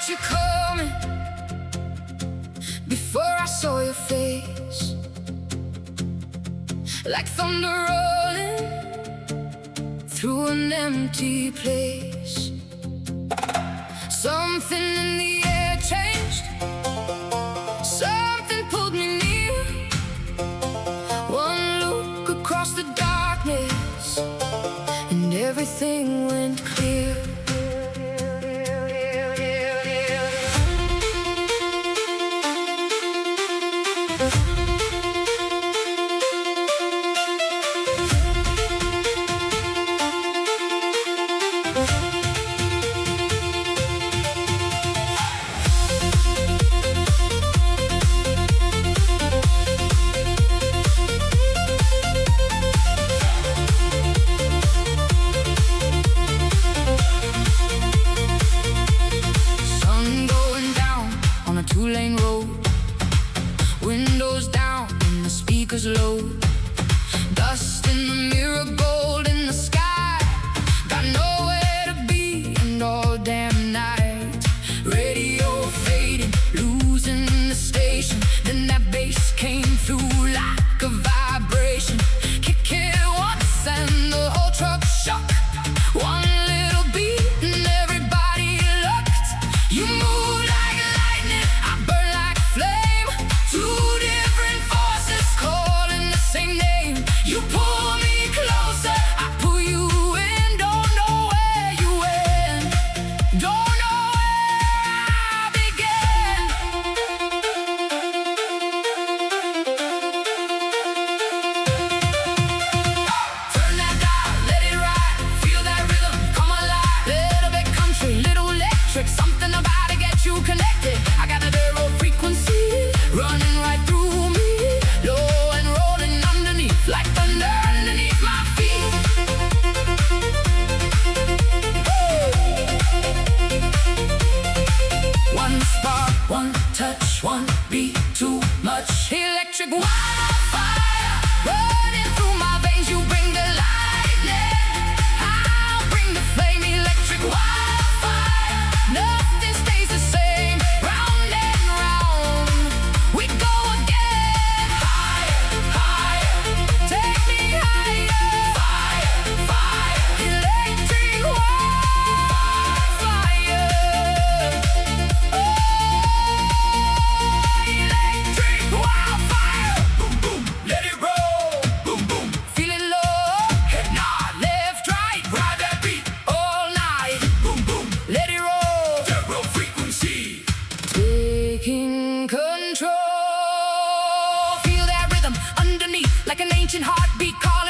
felt you coming before I saw your face, like thunder rolling through an empty place. Something in the air changed, something pulled me near. One look across the darkness and everything went clear. Two-lane road, windows down and the speakers low. Dust in the mirror, gold in the sky. Got nowhere to be and all damn night. Radio fading, losing the station. Then that bass came through like a vibration. Kick it once and the whole truck shook. One little beat and everybody looked. You moved like lightning, I burn like flame. Two different forces calling the same name. You pull me closer, I pull you in. Don't know where you went, don't know where I began. Turn that dial, let it ride. Feel that rhythm, come alive. Little bit country, little electric. Something about it gets you connected. I got a zero frequency running right through me, low and rolling underneath, like thunder underneath my feet. One spark, one touch, one beat, too much. Electric wildfire running through my veins. You bring the lightning, I'll bring the flame. Electric wildfire, nothing stays the same. Round and round we go again. Higher, higher, take me higher. Fire, fire, electric wildfire. Oh, electric wildfire. Boom, boom, let it roll. Boom, boom, feel it low. Head nod, left, right, ride that beat all night. Boom, boom, let it roll. Zero frequency, taking control. Feel that rhythm underneath, like an ancient heartbeat call.